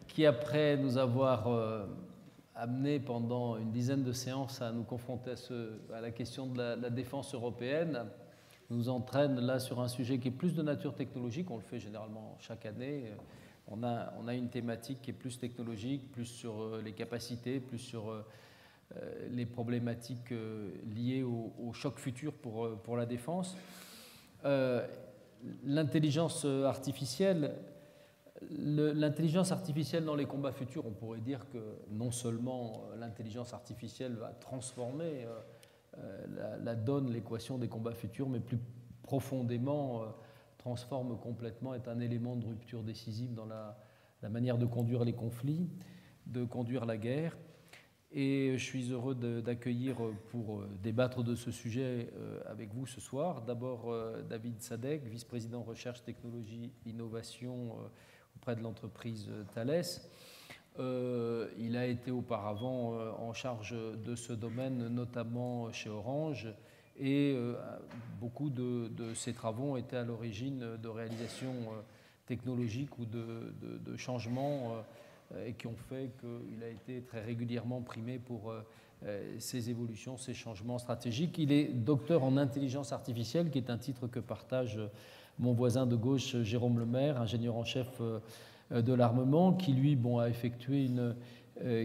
qui après nous avoir amené pendant une dizaine de séances à nous confronter à la question de la défense européenne, nous entraîne là sur un sujet qui est plus de nature technologique. On le fait généralement chaque année. On a une thématique qui est plus technologique, plus sur les capacités, plus sur les problématiques liées au choc futur pour la défense. L'intelligence artificielle dans les combats futurs, on pourrait dire que non seulement l'intelligence artificielle va transformer la donne, l'équation des combats futurs, mais plus profondément transforme complètement, est un élément de rupture décisive dans la manière de conduire les conflits, de conduire la guerre. Et je suis heureux d'accueillir pour débattre de ce sujet avec vous ce soir, d'abord David Sadek, vice-président recherche, technologie, innovation auprès de l'entreprise Thales. Il a été auparavant en charge de ce domaine, notamment chez Orange, et beaucoup de ses travaux ont été à l'origine de réalisations technologiques ou de changements et qui ont fait qu'il a été très régulièrement primé pour ces évolutions, ces changements stratégiques. Il est docteur en intelligence artificielle, qui est un titre que partage mon voisin de gauche, Jérôme Lemaire, ingénieur en chef de l'armement, qui lui a effectué une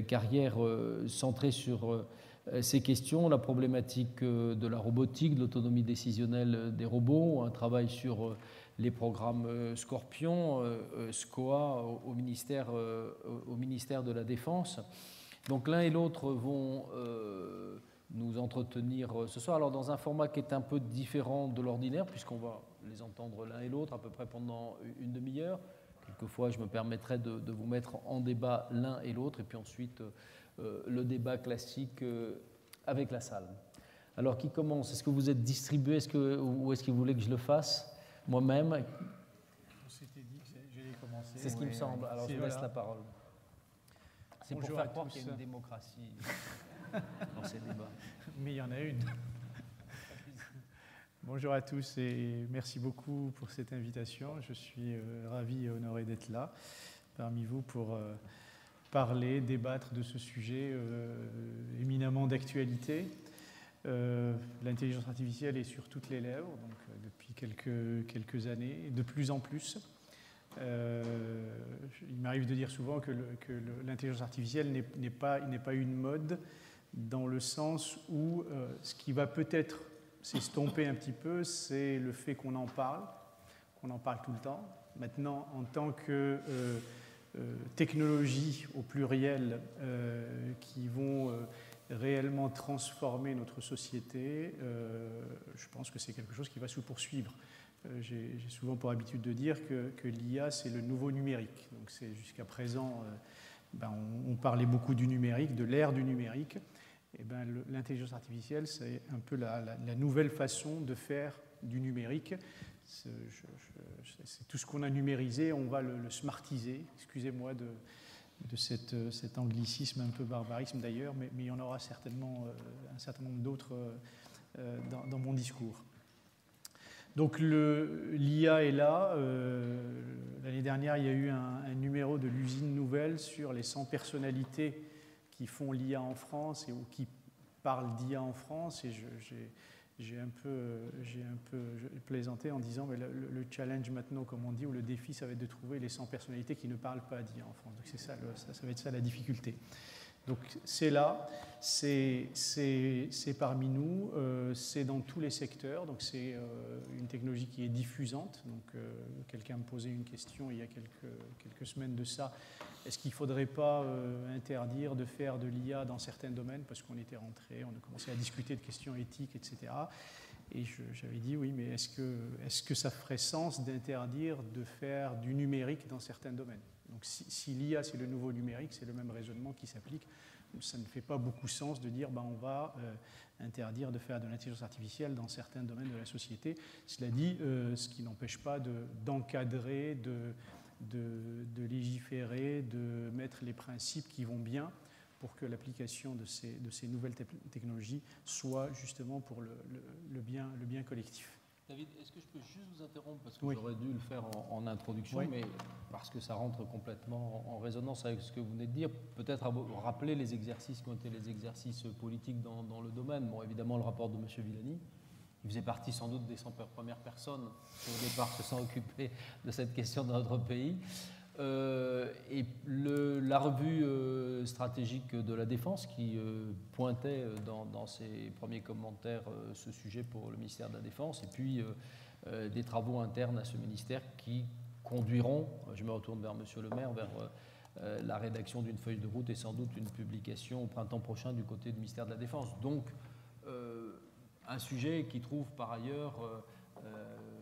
carrière centrée sur ces questions, la problématique de la robotique, de l'autonomie décisionnelle des robots, un travail sur les programmes Scorpion, SCOA au ministère de la Défense. Donc l'un et l'autre vont nous entretenir ce soir, alors dans un format qui est un peu différent de l'ordinaire, puisqu'on va les entendre l'un et l'autre à peu près pendant une demi-heure. Quelquefois, je me permettrai de vous mettre en débat l'un et l'autre, et puis ensuite le débat classique avec la salle. Alors, qui commence? Est-ce que vous êtes distribué ou est-ce que vous voulez que je le fasse moi-même? On s'était dit que j'allais commencer. C'est ce qui me semble. Alors, je vous laisse la parole. C'est pour faire croire qu'il y a une démocratie dans ces débats. Mais il y en a une. Bonjour à tous et merci beaucoup pour cette invitation. Je suis ravi et honoré d'être là parmi vous pour parler, débattre de ce sujet éminemment d'actualité. L'intelligence artificielle est sur toutes les lèvres, donc depuis quelques années, de plus en plus. Il m'arrive de dire souvent que l'intelligence artificielle n'est pas une mode, dans le sens où ce qui va peut-être s'estomper un petit peu, c'est le fait qu'on en parle tout le temps. Maintenant, en tant que technologie au pluriel qui vont réellement transformer notre société, je pense que c'est quelque chose qui va se poursuivre. J'ai souvent pour habitude de dire que l'IA, c'est le nouveau numérique. Donc c'est jusqu'à présent, on parlait beaucoup du numérique, de l'ère du numérique. Et l'intelligence artificielle, c'est un peu la nouvelle façon de faire du numérique. C'est tout ce qu'on a numérisé, on va le smartiser. Excusez-moi de cet anglicisme, un peu barbarisme d'ailleurs, mais il y en aura certainement un certain nombre d'autres dans mon discours. Donc l'IA est là. L'année dernière, il y a eu un numéro de l'usine nouvelle sur les 100 personnalités qui font l'IA en France ou qui parlent d'IA en France. Et j'ai un peu plaisanté en disant mais le challenge maintenant, comme on dit, ou le défi, ça va être de trouver les 100 personnalités qui ne parlent pas d'IA en France. Donc c'est ça, ça va être ça la difficulté. Donc c'est là, c'est parmi nous, c'est dans tous les secteurs, donc c'est une technologie qui est diffusante. Donc quelqu'un me posait une question il y a quelques semaines de ça. Est-ce qu'il ne faudrait pas interdire de faire de l'IA dans certains domaines, parce qu'on était rentré, on a commencé à discuter de questions éthiques, etc. Et j'avais dit oui, mais est-ce que ça ferait sens d'interdire de faire du numérique dans certains domaines? Donc si l'IA c'est le nouveau numérique, c'est le même raisonnement qui s'applique. Ça ne fait pas beaucoup sens de dire on va interdire de faire de l'intelligence artificielle dans certains domaines de la société. Cela dit, ce qui n'empêche pas d'encadrer, de légiférer, de mettre les principes qui vont bien pour que l'application de ces nouvelles technologies soit justement pour le bien collectif. David, est-ce que je peux juste vous interrompre parce que Oui. j'aurais dû le faire en introduction, Oui. mais parce que ça rentre complètement en résonance avec ce que vous venez de dire, peut-être rappeler les exercices qui ont été les exercices politiques dans le domaine. Bon, évidemment, le rapport de M. Villani, il faisait partie sans doute des 100 premières personnes qui au départ se sont occupées de cette question dans notre pays. Et la revue stratégique de la Défense qui pointait dans ses premiers commentaires ce sujet pour le ministère de la Défense, et puis des travaux internes à ce ministère qui conduiront, je me retourne vers Monsieur le maire, vers la rédaction d'une feuille de route et sans doute une publication au printemps prochain du côté du ministère de la Défense. Donc un sujet qui trouve par ailleurs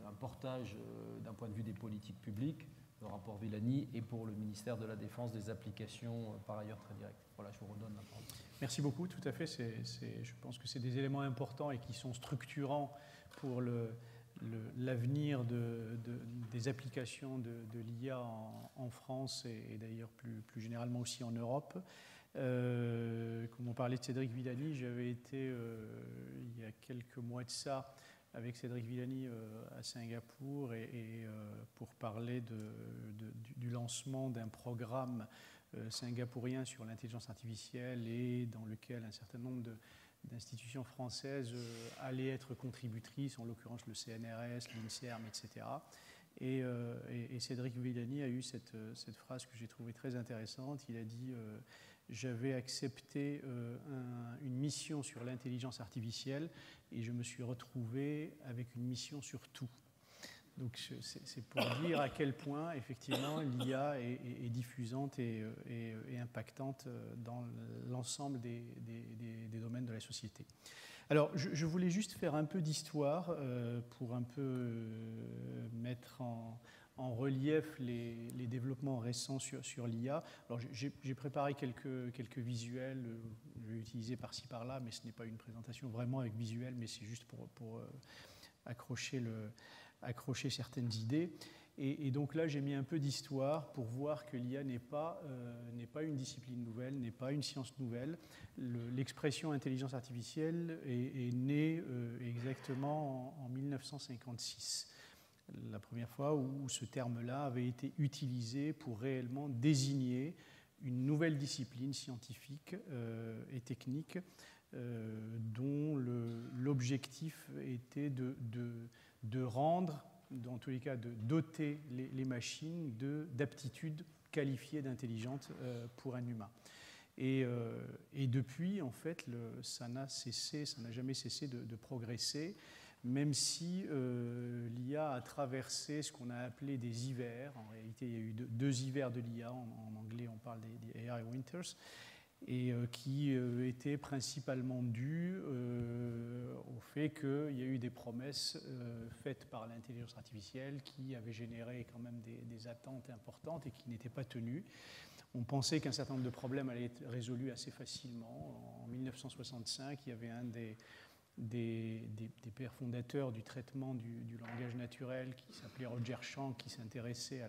un portage d'un point de vue des politiques publiques, le rapport Villani, et pour le ministère de la Défense des applications par ailleurs très directes. Voilà, je vous redonne la parole. Merci beaucoup, tout à fait. Je pense que c'est des éléments importants et qui sont structurants pour l'avenir des applications de l'IA en France et d'ailleurs plus généralement aussi en Europe. Comme on parlait de Cédric Villani, j'avais été il y a quelques mois de ça avec Cédric Villani à Singapour et pour parler du lancement d'un programme singapourien sur l'intelligence artificielle et dans lequel un certain nombre d'institutions françaises allaient être contributrices, en l'occurrence le CNRS, l'INSERM, etc. Et Cédric Villani a eu cette phrase que j'ai trouvée très intéressante. Il a dit j'avais accepté une mission sur l'intelligence artificielle et je me suis retrouvé avec une mission sur tout. Donc c'est pour dire à quel point effectivement l'IA est diffusante et impactante dans l'ensemble des domaines de la société. Alors je voulais juste faire un peu d'histoire pour un peu mettre en relief les développements récents sur l'IA. Alors j'ai préparé quelques visuels, je vais utiliser par-ci par-là, mais ce n'est pas une présentation vraiment avec visuel, mais c'est juste pour accrocher certaines idées. Et donc là, j'ai mis un peu d'histoire pour voir que l'IA n'est pas une discipline nouvelle, n'est pas une science nouvelle. L'expression intelligence artificielle est née exactement en 1956. La première fois où ce terme-là avait été utilisé pour réellement désigner une nouvelle discipline scientifique et technique dont l'objectif était de rendre, dans tous les cas de doter les machines d'aptitudes qualifiées d'intelligentes pour un humain. Et depuis, en fait, ça n'a jamais cessé de progresser, même si l'IA a traversé ce qu'on a appelé des hivers. En réalité, il y a eu deux hivers de l'IA. En anglais, on parle des AI Winters, et qui étaient principalement dus au fait qu'il y a eu des promesses faites par l'intelligence artificielle qui avaient généré quand même des attentes importantes et qui n'étaient pas tenues. On pensait qu'un certain nombre de problèmes allaient être résolus assez facilement. En 1965, il y avait un des pères fondateurs du traitement du langage naturel qui s'appelait Roger Schank, qui s'intéressait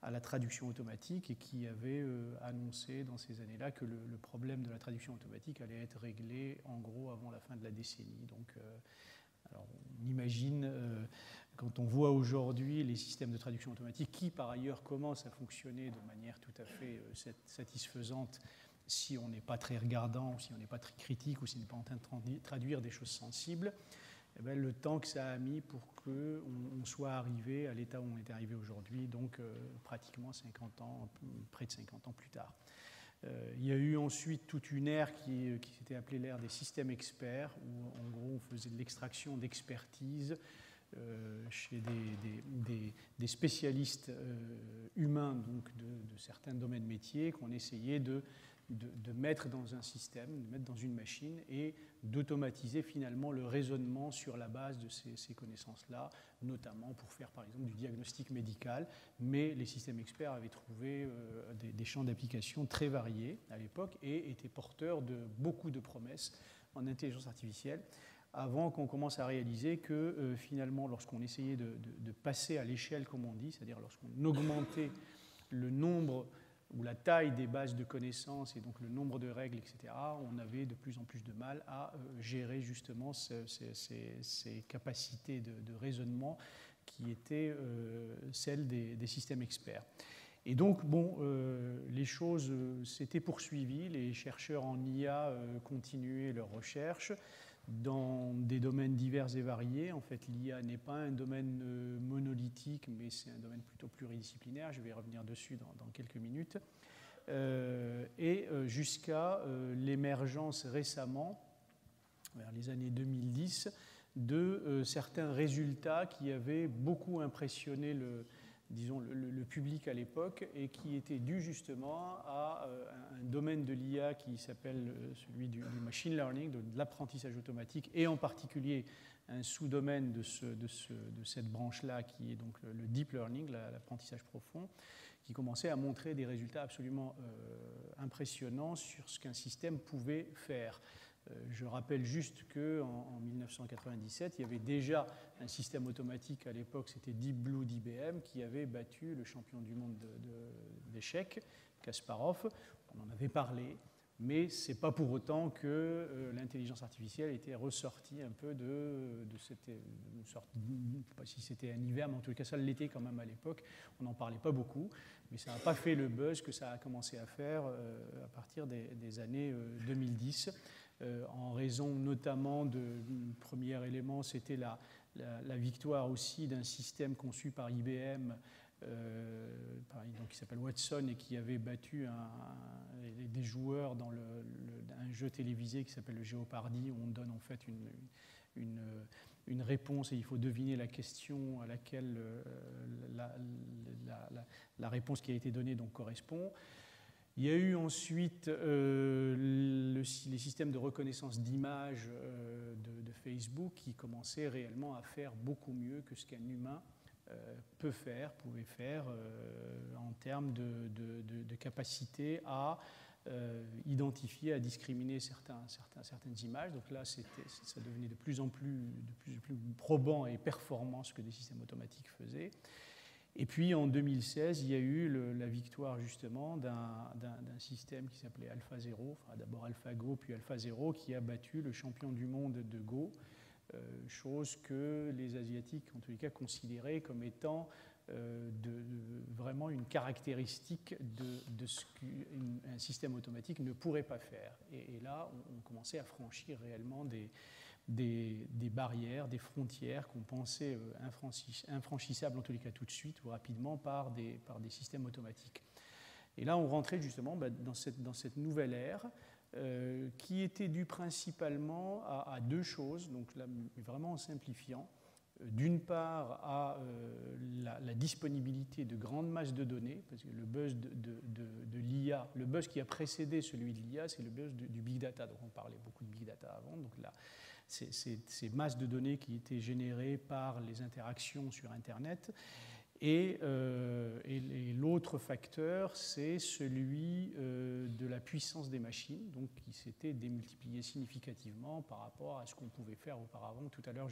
à la traduction automatique et qui avait annoncé dans ces années-là que le problème de la traduction automatique allait être réglé en gros avant la fin de la décennie. Donc, alors on imagine, quand on voit aujourd'hui les systèmes de traduction automatique qui par ailleurs commencent à fonctionner de manière tout à fait satisfaisante si on n'est pas très regardant, ou si on n'est pas très critique, ou si on n'est pas en train de traduire des choses sensibles, eh bien, le temps que ça a mis pour qu'on soit arrivé à l'état où on est arrivé aujourd'hui, donc pratiquement 50 ans, près de 50 ans plus tard. Il y a eu ensuite toute une ère qui s'était appelée l'ère des systèmes experts, où en gros on faisait de l'extraction d'expertise chez des spécialistes humains donc de certains domaines métiers qu'on essayait de mettre dans un système, de mettre dans une machine et d'automatiser finalement le raisonnement sur la base de ces connaissances-là, notamment pour faire par exemple du diagnostic médical. Mais les systèmes experts avaient trouvé des champs d'application très variés à l'époque et étaient porteurs de beaucoup de promesses en intelligence artificielle, avant qu'on commence à réaliser que finalement, lorsqu'on essayait de passer à l'échelle, comme on dit, c'est-à-dire lorsqu'on augmentait le nombre ou la taille des bases de connaissances et donc le nombre de règles, etc., on avait de plus en plus de mal à gérer justement ces capacités de raisonnement qui étaient celles des systèmes experts. Et donc, bon, les choses s'étaient poursuivies, les chercheurs en IA continuaient leurs recherches dans des domaines divers et variés. En fait, l'IA n'est pas un domaine monolithique, mais c'est un domaine plutôt pluridisciplinaire. Je vais revenir dessus dans quelques minutes. Et jusqu'à l'émergence récemment, vers les années 2010, de certains résultats qui avaient beaucoup impressionné le public à l'époque et qui étaient dus justement à un domaine de l'IA qui s'appelle celui du machine learning, de l'apprentissage automatique, et en particulier un sous-domaine de cette branche-là qui est donc le deep learning, l'apprentissage profond, qui commençait à montrer des résultats absolument impressionnants sur ce qu'un système pouvait faire. Je rappelle juste qu'en 1997, il y avait déjà un système automatique à l'époque, c'était Deep Blue d'IBM, qui avait battu le champion du monde d'échecs, Kasparov. On en avait parlé, mais ce n'est pas pour autant que l'intelligence artificielle était ressortie un peu de cette sorte, je ne sais pas si c'était un hiver, mais en tout cas ça l'était quand même à l'époque. On n'en parlait pas beaucoup, mais ça n'a pas fait le buzz que ça a commencé à faire à partir des années 2010. En raison notamment du premier élément, c'était la victoire aussi d'un système conçu par IBM, qui s'appelle Watson et qui avait battu des joueurs dans un jeu télévisé qui s'appelle le Jeopardy, où on donne en fait une réponse et il faut deviner la question à laquelle la réponse qui a été donnée donc, correspond. Il y a eu ensuite les systèmes de reconnaissance d'images de Facebook qui commençaient réellement à faire beaucoup mieux que ce qu'un humain pouvait faire en termes de capacité à identifier, à discriminer certaines images. Donc là, ça devenait de plus en plus probant et performant ce que des systèmes automatiques faisaient. Et puis en 2016, il y a eu la victoire justement d'un système qui s'appelait AlphaZero, enfin, d'abord AlphaGo puis AlphaZero, qui a battu le champion du monde de Go, chose que les Asiatiques en tous les cas considéraient comme étant vraiment une caractéristique de ce qu'un système automatique ne pourrait pas faire. Et là, on commençait à franchir réellement des barrières, des frontières qu'on pensait infranchissables, en tous les cas tout de suite ou rapidement, par des systèmes automatiques. Et là, on rentrait justement dans cette nouvelle ère qui était due principalement à deux choses, donc là, vraiment en simplifiant. D'une part, à la disponibilité de grandes masses de données, parce que le buzz de l'IA, le buzz qui a précédé celui de l'IA, c'est le buzz du big data. Donc on parlait beaucoup de big data avant. Donc là, ces masses de données qui étaient générées par les interactions sur Internet. Et l'autre facteur, c'est celui de la puissance des machines, donc qui s'était démultiplié significativement par rapport à ce qu'on pouvait faire auparavant. Tout à l'heure,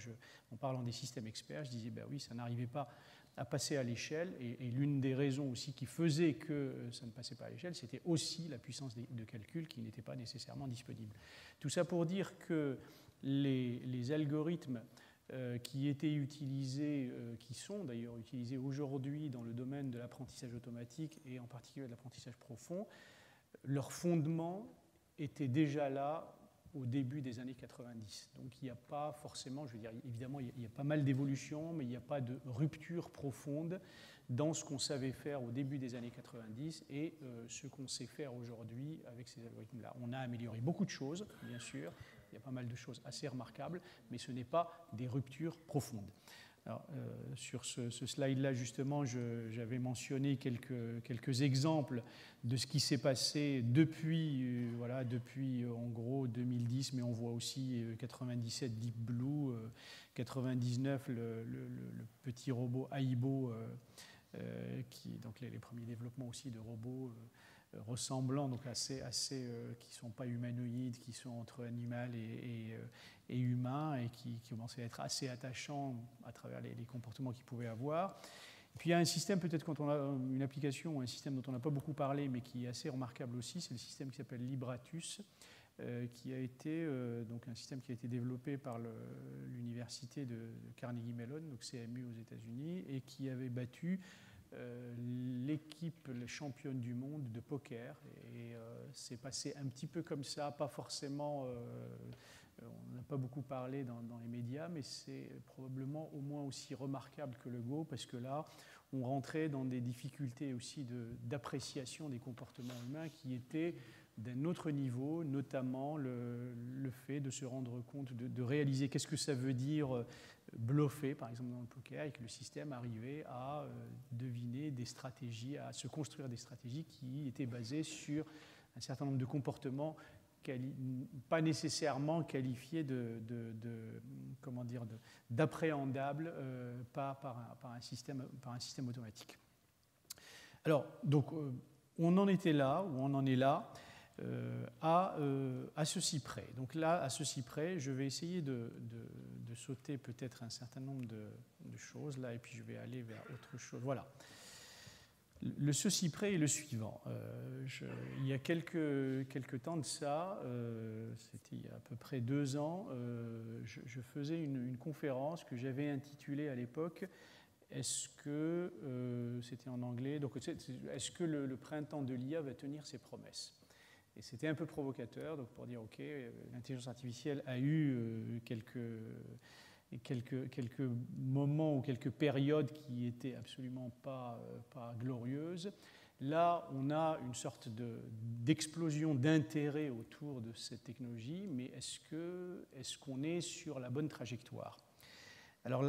en parlant des systèmes experts, je disais, ben oui, ça n'arrivait pas à passer à l'échelle, et l'une des raisons aussi qui faisait que ça ne passait pas à l'échelle, c'était aussi la puissance de calcul qui n'était pas nécessairement disponible. Tout ça pour dire que les algorithmes qui étaient utilisés, qui sont d'ailleurs utilisés aujourd'hui dans le domaine de l'apprentissage automatique et en particulier de l'apprentissage profond, leur fondement était déjà là au début des années 90. Donc il n'y a pas forcément, je veux dire, évidemment, il y a pas mal d'évolutions, mais il n'y a pas de rupture profonde dans ce qu'on savait faire au début des années 90 et ce qu'on sait faire aujourd'hui avec ces algorithmes-là. On a amélioré beaucoup de choses, bien sûr. Il y a pas mal de choses assez remarquables, mais ce n'est pas des ruptures profondes. Alors, sur ce slide-là, justement, j'avais mentionné quelques exemples de ce qui s'est passé depuis en gros 2010, mais on voit aussi 97 Deep Blue, 99 le petit robot Aibo, donc les premiers développements aussi de robots ressemblants, donc qui ne sont pas humanoïdes, qui sont entre animal et humain et qui commençaient à être assez attachants à travers les comportements qu'ils pouvaient avoir. Puis il y a un système, peut-être quand on a une application, un système dont on n'a pas beaucoup parlé, mais qui est assez remarquable aussi, c'est le système qui s'appelle Libratus, qui a été donc un système qui a été développé par l'université de Carnegie Mellon, donc CMU aux États-Unis, et qui avait battu l'équipe championne du monde de poker. Et c'est passé un petit peu comme ça, pas forcément, on n'a pas beaucoup parlé dans les médias, mais c'est probablement au moins aussi remarquable que le Go, parce que là, on rentrait dans des difficultés aussi d'appréciation des comportements humains qui étaient d'un autre niveau, notamment le fait de se rendre compte, de réaliser qu'est-ce que ça veut dire bluffer, par exemple dans le poker, et que le système arrivait à deviner des stratégies, à se construire des stratégies qui étaient basées sur un certain nombre de comportements pas nécessairement qualifiés d'appréhendables par un système automatique. Alors, donc, on en était là, ou on en est là, à ceci près. Donc là, à ceci près, je vais essayer de sauter peut-être un certain nombre de choses, là, et puis je vais aller vers autre chose. Voilà. Le ceci près est le suivant. Il y a quelques temps de ça, c'était il y a à peu près 2 ans, je faisais une conférence que j'avais intitulée à l'époque « Est-ce que, c'était en anglais, donc est-ce que le printemps de l'IA va tenir ses promesses ?» Et c'était un peu provocateur, donc pour dire, OK, l'intelligence artificielle a eu quelques moments ou quelques périodes qui n'étaient absolument pas glorieuses. Là, on a une sorte d'explosion d'intérêt autour de cette technologie, mais est-ce qu'on est sur la bonne trajectoire ? Alors,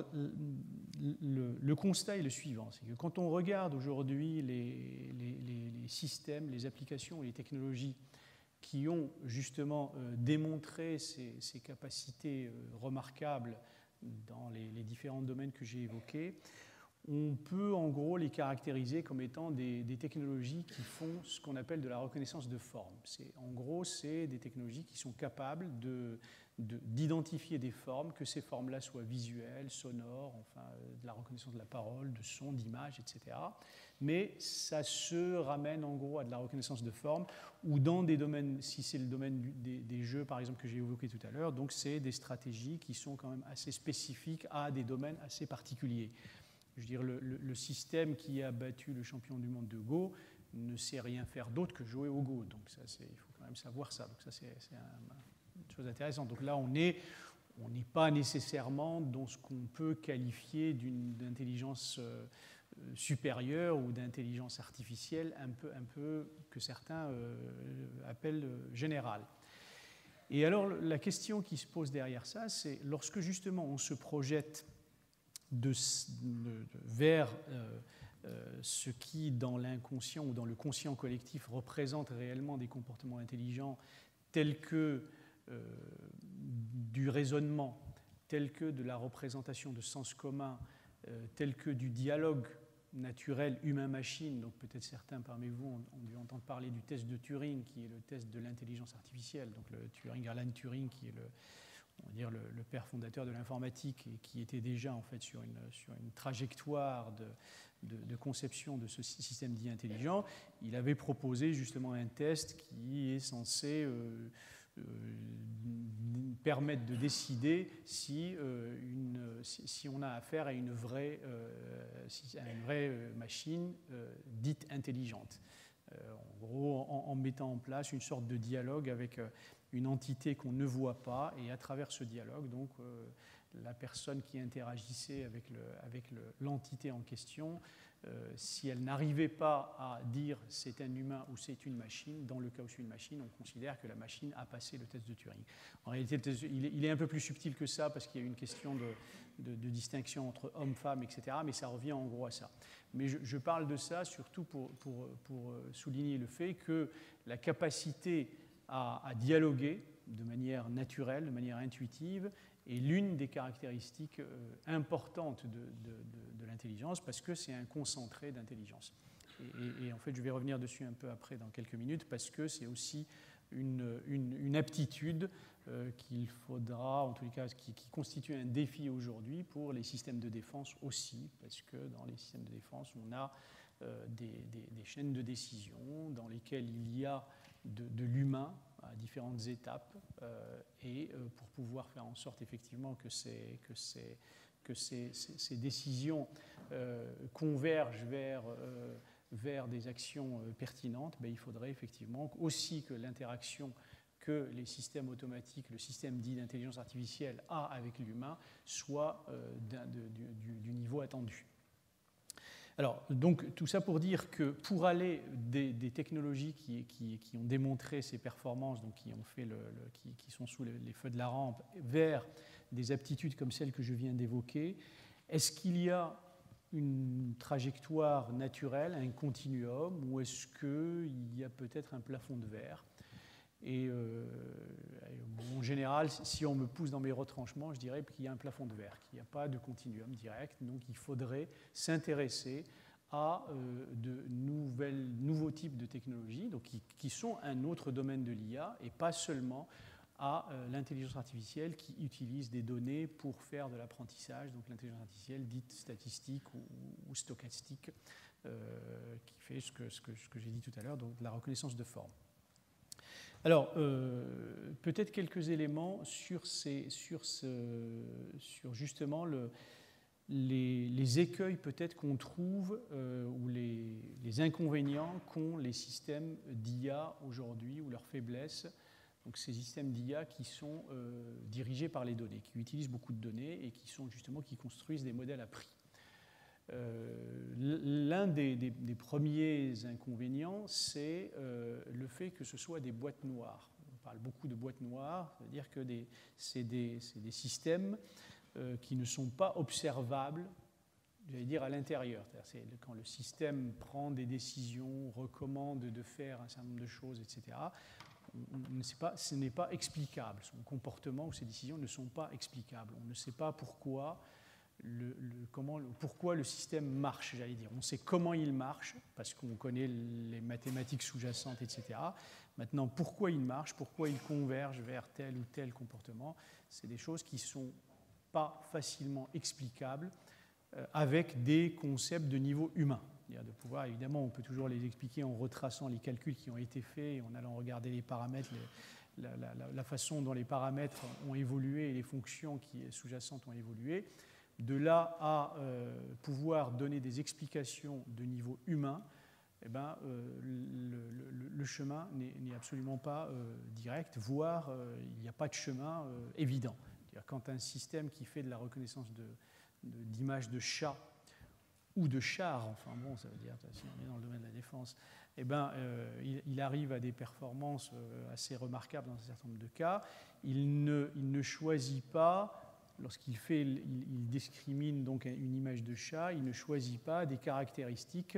le constat est le suivant, c'est que quand on regarde aujourd'hui les systèmes, les applications et les technologies qui ont justement démontré ces capacités remarquables dans les différents domaines que j'ai évoqués, on peut en gros les caractériser comme étant des technologies qui font ce qu'on appelle de la reconnaissance de forme. En gros, c'est des technologies qui sont capables d'identifier des formes, que ces formes-là soient visuelles, sonores, enfin, de la reconnaissance de la parole, de son, d'image, etc. Mais ça se ramène en gros à de la reconnaissance de forme, ou dans des domaines, si c'est le domaine des jeux par exemple que j'ai évoqué tout à l'heure, donc c'est des stratégies qui sont quand même assez spécifiques à des domaines assez particuliers. Je veux dire, le système qui a battu le champion du monde de Go ne sait rien faire d'autre que jouer au Go. Donc ça, il faut quand même savoir ça. Donc ça, c'est une chose intéressante. Donc là, on n'est pas nécessairement dans ce qu'on peut qualifier d'intelligence supérieure ou d'intelligence artificielle, un peu que certains appellent générale. Et alors, la question qui se pose derrière ça, c'est lorsque justement on se projette vers ce qui, dans l'inconscient ou dans le conscient collectif, représente réellement des comportements intelligents tels que du raisonnement, tels que de la représentation de sens commun, tels que du dialogue naturel humain-machine. Donc peut-être certains parmi vous ont dû entendre parler du test de Turing, qui est le test de l'intelligence artificielle, donc le Alan Turing, qui est on va dire le père fondateur de l'informatique et qui était déjà en fait sur une trajectoire de conception de ce système dit intelligent. Il avait proposé justement un test qui est censé permettre de décider si on a affaire à une vraie machine dite intelligente. En gros, en mettant en place une sorte de dialogue avec une entité qu'on ne voit pas, et à travers ce dialogue, donc, la personne qui interagissait avec l'entité en question, si elle n'arrivait pas à dire c'est un humain ou c'est une machine, dans le cas où c'est une machine, on considère que la machine a passé le test de Turing. En réalité, il est un peu plus subtil que ça, parce qu'il y a une question de distinction entre homme, femme, etc., mais ça revient en gros à ça. Mais je parle de ça surtout pour souligner le fait que la capacité à dialoguer de manière naturelle, de manière intuitive, est l'une des caractéristiques importantes de l'intelligence, parce que c'est un concentré d'intelligence. Et en fait, je vais revenir dessus un peu après, dans quelques minutes, parce que c'est aussi une aptitude qu'il faudra, en tous les cas, qui constitue un défi aujourd'hui pour les systèmes de défense aussi, parce que dans les systèmes de défense, on a des chaînes de décision dans lesquelles il y a de l'humain à différentes étapes, et pour pouvoir faire en sorte effectivement que ces décisions convergent vers des actions pertinentes, il faudrait effectivement aussi que l'interaction que les systèmes automatiques, le système dit d'intelligence artificielle a avec l'humain soit du niveau attendu. Alors, donc, tout ça pour dire que pour aller des technologies qui ont démontré ces performances, donc qui sont sous les feux de la rampe, vers des aptitudes comme celles que je viens d'évoquer, est-ce qu'il y a une trajectoire naturelle, un continuum, ou est-ce qu'il y a peut-être un plafond de verre? Et en général, si on me pousse dans mes retranchements, je dirais qu'il y a un plafond de verre, qu'il n'y a pas de continuum direct. Donc il faudrait s'intéresser à de nouveaux types de technologies, donc qui sont un autre domaine de l'IA, et pas seulement à l'intelligence artificielle qui utilise des données pour faire de l'apprentissage, donc l'intelligence artificielle dite statistique ou stochastique, qui fait ce que j'ai dit tout à l'heure, donc de la reconnaissance de forme. Alors, peut-être quelques éléments sur justement les écueils peut-être qu'on trouve ou les inconvénients qu'ont les systèmes d'IA aujourd'hui ou leurs faiblesses. Donc, ces systèmes d'IA qui sont dirigés par les données, qui utilisent beaucoup de données et qui construisent des modèles appris. L'un des premiers inconvénients, c'est le fait que ce soit des boîtes noires. On parle beaucoup de boîtes noires, c'est-à-dire que c'est des systèmes qui ne sont pas observables, j'allais dire, à l'intérieur. C'est quand le système prend des décisions, recommande de faire un certain nombre de choses, etc., ce n'est pas explicable. Son comportement ou ses décisions ne sont pas explicables. On ne sait pas pourquoi pourquoi le système marche, j'allais dire. On sait comment il marche, parce qu'on connaît les mathématiques sous-jacentes, etc. Maintenant, pourquoi il marche, pourquoi il converge vers tel ou tel comportement, c'est des choses qui ne sont pas facilement explicables avec des concepts de niveau humain. De pouvoir, évidemment, on peut toujours les expliquer en retraçant les calculs qui ont été faits et en allant regarder les paramètres, la façon dont les paramètres ont évolué et les fonctions sous-jacentes ont évolué. De là à pouvoir donner des explications de niveau humain, le chemin n'est absolument pas direct, voire il n'y a pas de chemin évident. Quand un système qui fait de la reconnaissance d'images de chats ou de chars, enfin bon, ça veut dire, si on est dans le domaine de la défense, il arrive à des performances assez remarquables dans un certain nombre de cas. Il ne choisit pas. Lorsqu'il discrimine donc une image de chat, il ne choisit pas des caractéristiques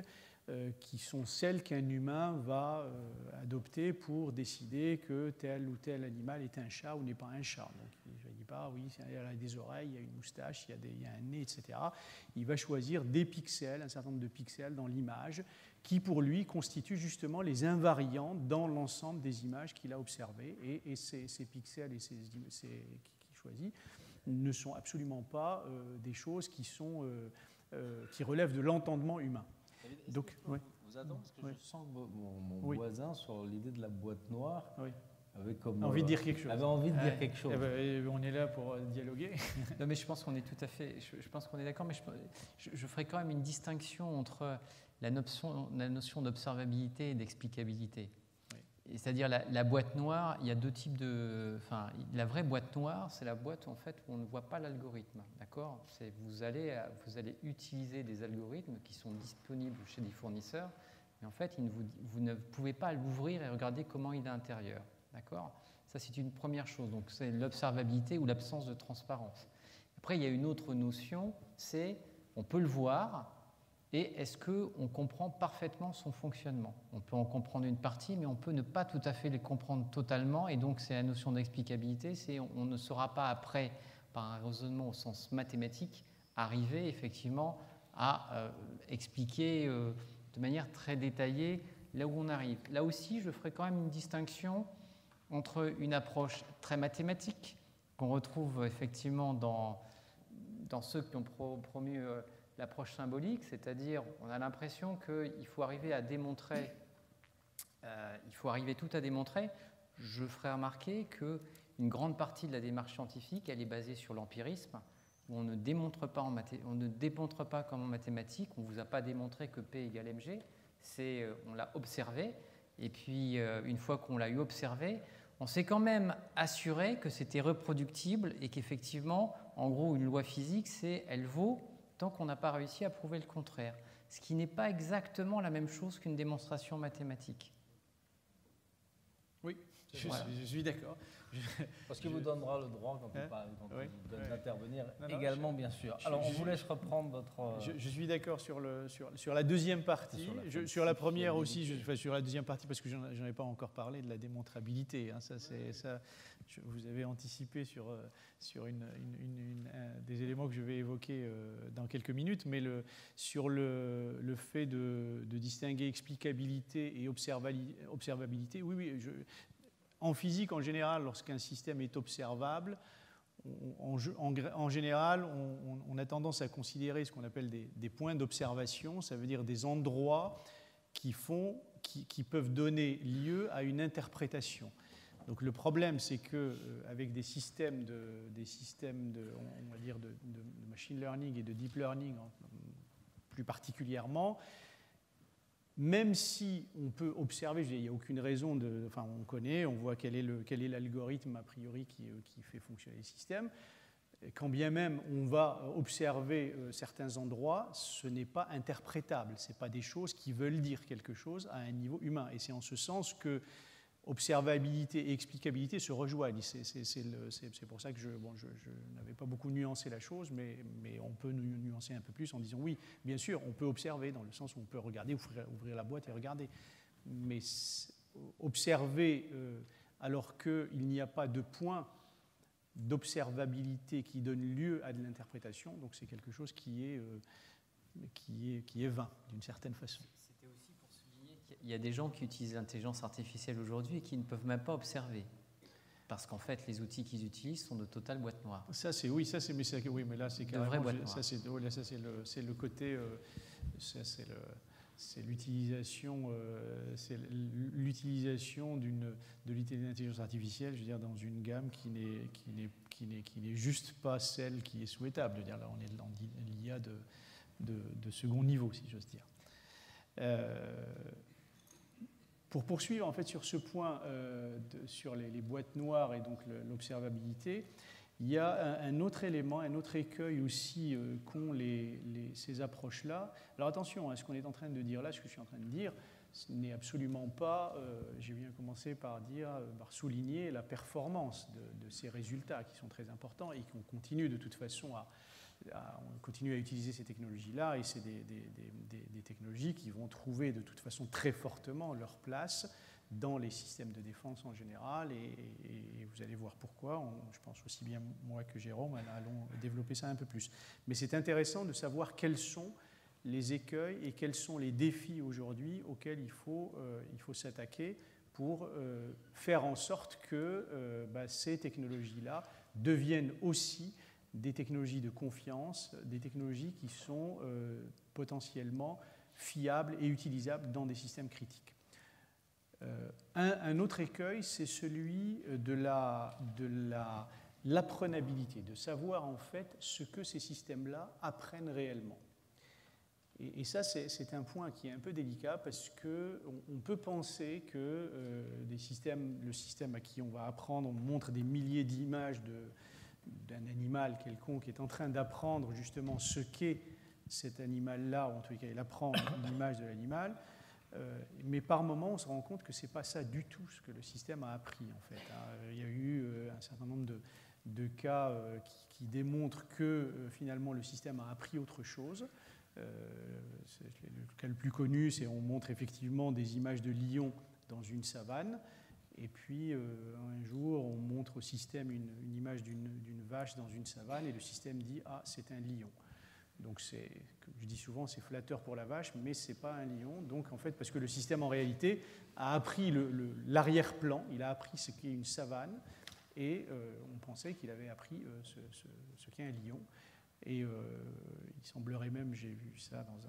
qui sont celles qu'un humain va adopter pour décider que tel ou tel animal est un chat ou n'est pas un chat. Donc il ne dit pas, oui, il a des oreilles, il y a une moustache, il y a un nez, etc. Il va choisir des pixels, un certain nombre de pixels dans l'image, qui pour lui constituent justement les invariants dans l'ensemble des images qu'il a observées. Et ces pixels et qu'il choisit ne sont absolument pas des choses qui relèvent de l'entendement humain. Donc, vous attends, parce que je sens que mon voisin, sur l'idée de la boîte noire, avait envie de dire quelque chose. On est là pour dialoguer. Non, mais je pense qu'on est tout à fait. Je pense qu'on est d'accord, mais je ferai quand même une distinction entre la notion d'observabilité et d'explicabilité. C'est-à-dire la boîte noire, il y a deux types de... Enfin, la vraie boîte noire, c'est la boîte en fait, où on ne voit pas l'algorithme. D'accord ? Vous allez utiliser des algorithmes qui sont disponibles chez des fournisseurs, mais en fait, vous ne pouvez pas l'ouvrir et regarder comment il est à l'intérieur. D'accord ? Ça, c'est une première chose. Donc, c'est l'observabilité ou l'absence de transparence. Après, il y a une autre notion, c'est on peut le voir. Et est-ce qu'on comprend parfaitement son fonctionnement ? On peut en comprendre une partie, mais on peut ne pas tout à fait les comprendre totalement. Et donc, c'est la notion d'explicabilité. On ne saura pas après, par un raisonnement au sens mathématique, arriver effectivement à expliquer de manière très détaillée là où on arrive. Là aussi, je ferai quand même une distinction entre une approche très mathématique, qu'on retrouve effectivement dans ceux qui ont promu l'approche symbolique, c'est-à-dire on a l'impression qu'il faut arriver à démontrer, il faut arriver tout à démontrer. Je ferai remarquer qu'une grande partie de la démarche scientifique, elle est basée sur l'empirisme, où on ne démontre pas comme en mathématiques, on ne vous a pas démontré que P égale mg, on l'a observé, et puis une fois qu'on l'a eu observé, on s'est quand même assuré que c'était reproductible et qu'effectivement, en gros, une loi physique, elle vaut tant qu'on n'a pas réussi à prouver le contraire, ce qui n'est pas exactement la même chose qu'une démonstration mathématique. Oui, je suis d'accord. Parce qu'il vous donnera le droit, quand d'intervenir également, bien sûr. Alors, on vous laisse reprendre votre... Je suis d'accord sur la deuxième partie. Sur la première aussi, sur la deuxième partie, parce que j'en ai pas encore parlé, de la démontrabilité. Hein, vous avez anticipé sur des éléments que je vais évoquer dans quelques minutes, mais sur le fait de distinguer explicabilité et observabilité, oui, en physique, en général, lorsqu'un système est observable, en général, on a tendance à considérer ce qu'on appelle des points d'observation, ça veut dire des endroits qui peuvent donner lieu à une interprétation. Donc le problème, c'est qu'avec des systèmes on va dire de machine learning et de deep learning plus particulièrement, même si on peut observer, il n'y a aucune raison on connaît, on voit quel est l'algorithme a priori qui fait fonctionner les systèmes, quand bien même on va observer certains endroits, ce n'est pas interprétable, ce n'est pas des choses qui veulent dire quelque chose à un niveau humain. Et c'est en ce sens que observabilité et explicabilité se rejoignent. C'est pour ça que je n'avais pas beaucoup nuancé la chose, mais on peut nuancer un peu plus en disant oui, bien sûr, on peut observer dans le sens où on peut regarder, ouvrir la boîte et regarder. Mais observer alors qu'il n'y a pas de point d'observabilité qui donne lieu à de l'interprétation, donc c'est quelque chose qui est vain d'une certaine façon. Il y a des gens qui utilisent l'intelligence artificielle aujourd'hui et qui ne peuvent même pas observer. Parce qu'en fait, les outils qu'ils utilisent sont de totales boîtes noires. Mais là, c'est carrément... C'est le côté... c'est l'utilisation de l'intelligence artificielle, je veux dire, dans une gamme qui n'est juste pas celle qui est souhaitable. Je veux dire, là, on est dans l'IA de second niveau, si j'ose dire. Pour poursuivre en fait sur ce point sur les boîtes noires et donc l'observabilité, il y a un autre élément, un autre écueil aussi qu'ont ces approches-là. Alors attention, hein, ce qu'on est en train de dire là, ce que je suis en train de dire, ce n'est absolument pas, j'ai bien commencé par souligner la performance de ces résultats qui sont très importants et qu'on continue de toute façon on continue à utiliser ces technologies-là, et c'est des technologies qui vont trouver de toute façon très fortement leur place dans les systèmes de défense en général, et vous allez voir pourquoi. Je pense aussi bien moi que Jérôme allons développer ça un peu plus. Mais c'est intéressant de savoir quels sont les écueils et quels sont les défis aujourd'hui auxquels il faut s'attaquer pour faire en sorte que ces technologies-là deviennent aussi des technologies de confiance, des technologies qui sont potentiellement fiables et utilisables dans des systèmes critiques. Un autre écueil, c'est celui de l'apprenabilité, de savoir en fait ce que ces systèmes-là apprennent réellement. Et ça, c'est un point qui est un peu délicat parce qu'on peut penser que le système à qui on va apprendre, on montre des milliers d'images d'un animal quelconque est en train d'apprendre justement ce qu'est cet animal-là, ou en tout cas il apprend l'image de l'animal, mais par moment on se rend compte que ce n'est pas ça du tout ce que le système a appris en fait. Il y a eu un certain nombre de cas qui démontrent que finalement le système a appris autre chose. Le cas le plus connu, c'est on montre effectivement des images de lions dans une savane. Et puis, un jour, on montre au système une image d'une vache dans une savane et le système dit « Ah, c'est un lion ». Donc comme je dis souvent, c'est flatteur pour la vache, mais ce n'est pas un lion. Donc en fait, parce que le système en réalité a appris l'arrière-plan, il a appris ce qu'est une savane, et on pensait qu'il avait appris ce qu'est un lion. Et il semblerait même, j'ai vu ça dans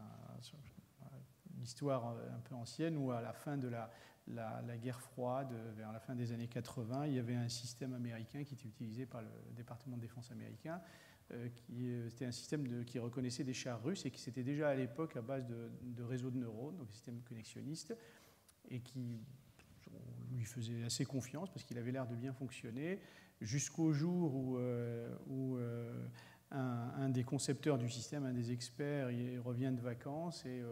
une histoire un peu ancienne, où à la fin de la guerre froide, vers la fin des années 80, il y avait un système américain qui était utilisé par le département de défense américain, c'était un système qui reconnaissait des chars russes et qui s'était déjà à l'époque à base de réseaux de neurones, donc un système connextionniste, et qui lui faisait assez confiance parce qu'il avait l'air de bien fonctionner, jusqu'au jour où un des concepteurs du système, un des experts, il revient de vacances et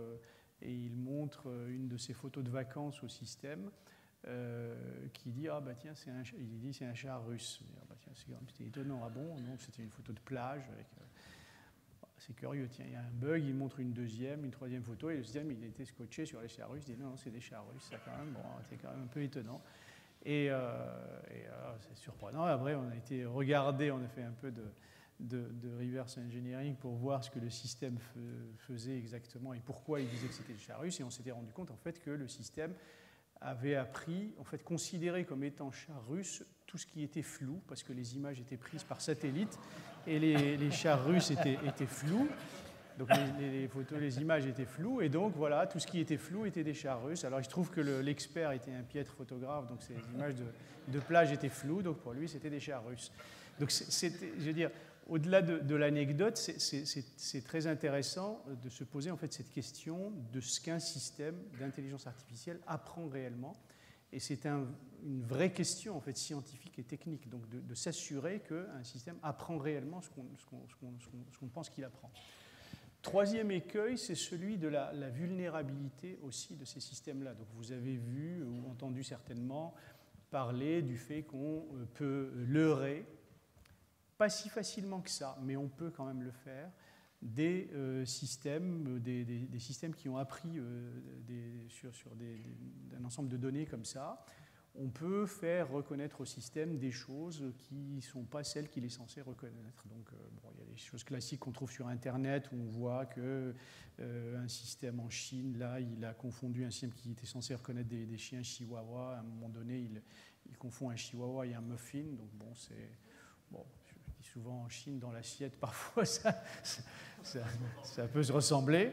il montre une de ses photos de vacances au système, qui dit ah bah tiens c'est un char russe. Ah, bah, tiens, c'était étonnant, ah bon, non, c'était une photo de plage avec c'est curieux, tiens, il y a un bug, il montre une troisième photo, et le système il était scotché sur les chars russes, il dit non, c'est des chars russes, ça quand même, bon, c'est quand même un peu étonnant. Et c'est surprenant. Après, on a été regardé, on a fait un peu de reverse engineering pour voir ce que le système faisait exactement et pourquoi il disait que c'était des chars russes, et on s'était rendu compte en fait que le système avait appris, en fait, considéré comme étant chars russes tout ce qui était flou, parce que les images étaient prises par satellite et les chars russes étaient flous. Donc les photos, les images étaient floues, et donc voilà, tout ce qui était flou était des chars russes. Alors il se trouve que l'expert était un piètre photographe, donc ces images de plage étaient floues, donc pour lui c'était des chars russes. Donc je veux dire, au-delà de l'anecdote, c'est très intéressant de se poser en fait cette question de ce qu'un système d'intelligence artificielle apprend réellement. Et c'est une vraie question en fait, scientifique et technique, donc de s'assurer qu'un système apprend réellement ce qu'on pense qu'il apprend. Troisième écueil, c'est celui de la vulnérabilité aussi de ces systèmes-là. Donc vous avez vu ou entendu certainement parler du fait qu'on peut leurrer, pas si facilement que ça, mais on peut quand même le faire, des systèmes qui ont appris sur un ensemble de données comme ça. On peut faire reconnaître au système des choses qui ne sont pas celles qu'il est censé reconnaître. Donc, il y a des choses classiques qu'on trouve sur Internet où on voit qu'un système en Chine, là, il a confondu un système qui était censé reconnaître des chiens chihuahuas. À un moment donné, il confond un chihuahua et un muffin. Donc, je dis souvent en Chine, dans l'assiette, parfois, ça peut se ressembler.